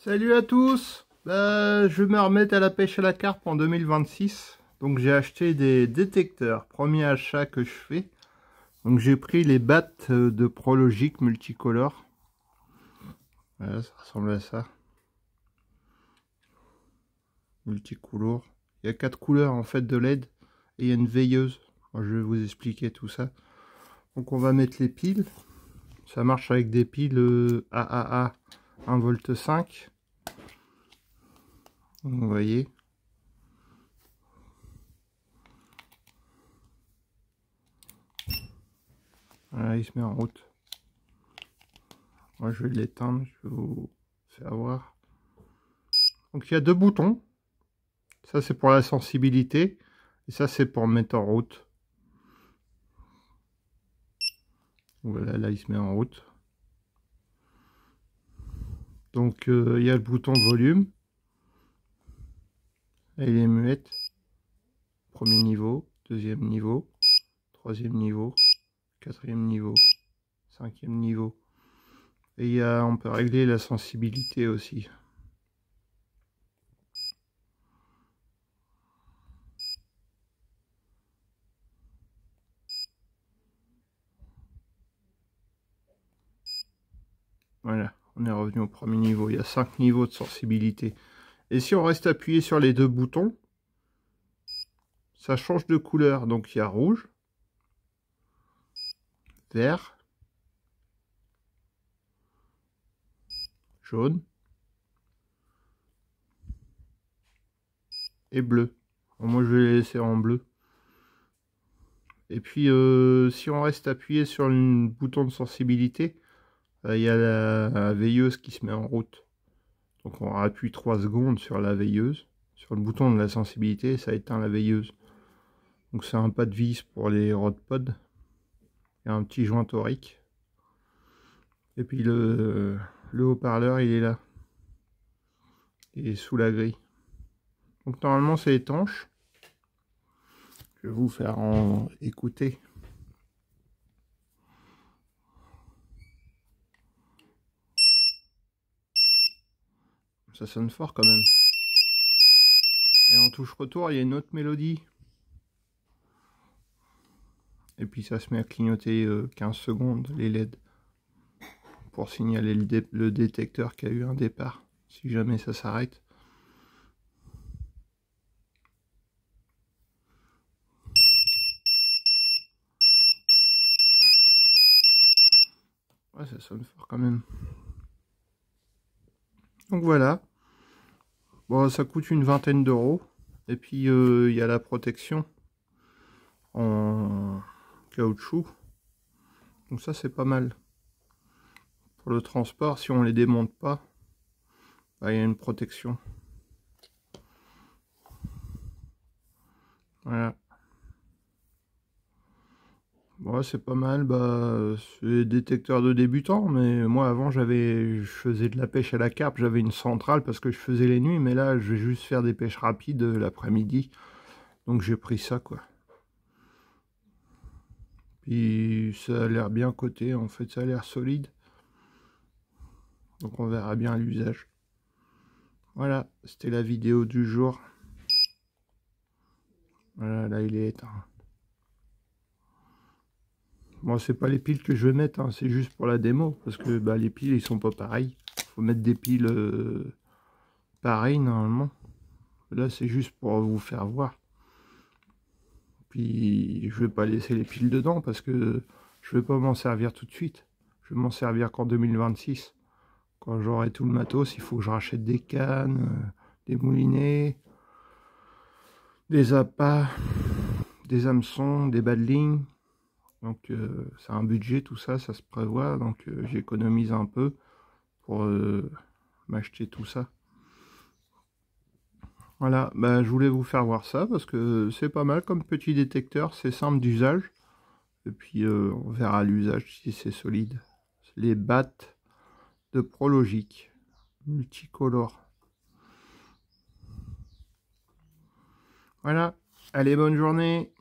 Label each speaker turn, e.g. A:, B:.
A: Salut à tous. Je vais me remettre à la pêche à la carpe en 2026. Donc j'ai acheté des détecteurs. Premier achat que je fais. Donc j'ai pris les battes de Prologic multicolore. Voilà, ça ressemble à ça. Multicolore. Il y a 4 couleurs en fait de LED. Et il y a une veilleuse. Moi, je vais vous expliquer tout ça. Donc on va mettre les piles. Ça marche avec des piles AAA 1,5 V. Vous voyez. Voilà, il se met en route. Moi, je vais l'éteindre, je vais vous faire voir. Donc, il y a deux boutons. Ça, c'est pour la sensibilité. Et ça, c'est pour mettre en route. Voilà, là, il se met en route. Donc, il y a le bouton volume. Et il est muette. Premier niveau, deuxième niveau, troisième niveau, quatrième niveau, cinquième niveau. Et on peut régler la sensibilité aussi. Voilà, on est revenu au premier niveau. Il y a 5 niveaux de sensibilité. Et si on reste appuyé sur les deux boutons, ça change de couleur. Donc il y a rouge, vert, jaune et bleu. Bon, moi je vais les laisser en bleu. Et puis si on reste appuyé sur le bouton de sensibilité, il y a la veilleuse qui se met en route. Donc on appuie 3 secondes sur la veilleuse, sur le bouton de la sensibilité, et ça éteint la veilleuse. Donc c'est un pas de vis pour les rodpods. Il y a un petit joint torique. Et puis le haut-parleur il est là. Il est sous la grille. Donc normalement c'est étanche. Je vais vous faire en écouter. Ça sonne fort quand même. Et en touche retour, il y a une autre mélodie. Et puis ça se met à clignoter 15 secondes, les LED. Pour signaler le détecteur qu'il y a eu un départ. Si jamais ça s'arrête. Ouais, ça sonne fort quand même. Donc voilà. Bon, ça coûte une vingtaine d'euros. Et puis il y a la protection en caoutchouc. Donc ça c'est pas mal. Pour le transport, si on les démonte pas, bah, il y a une protection. Voilà. Bon, c'est pas mal, bah, c'est détecteur de débutants, mais moi avant je faisais de la pêche à la carpe, j'avais une centrale parce que je faisais les nuits, mais là je vais juste faire des pêches rapides l'après-midi, donc j'ai pris ça quoi. Puis ça a l'air bien coté, en fait ça a l'air solide, donc on verra bien l'usage. Voilà, c'était la vidéo du jour. Voilà, là il est éteint. Bon, c'est pas les piles que je vais mettre, hein, c'est juste pour la démo, parce que bah, les piles ils sont pas pareils. Faut mettre des piles pareilles normalement. Là c'est juste pour vous faire voir. Puis je vais pas laisser les piles dedans parce que je vais pas m'en servir tout de suite. Je vais m'en servir qu'en 2026. Quand j'aurai tout le matos, il faut que je rachète des cannes, des moulinets, des appâts, des hameçons, des bas de ligne. Donc c'est un budget, tout ça, ça se prévoit. Donc j'économise un peu pour m'acheter tout ça. Voilà, bah, je voulais vous faire voir ça parce que c'est pas mal comme petit détecteur, c'est simple d'usage. Et puis on verra l'usage si c'est solide. Les battes de Prologic multicolore. Voilà, allez, bonne journée.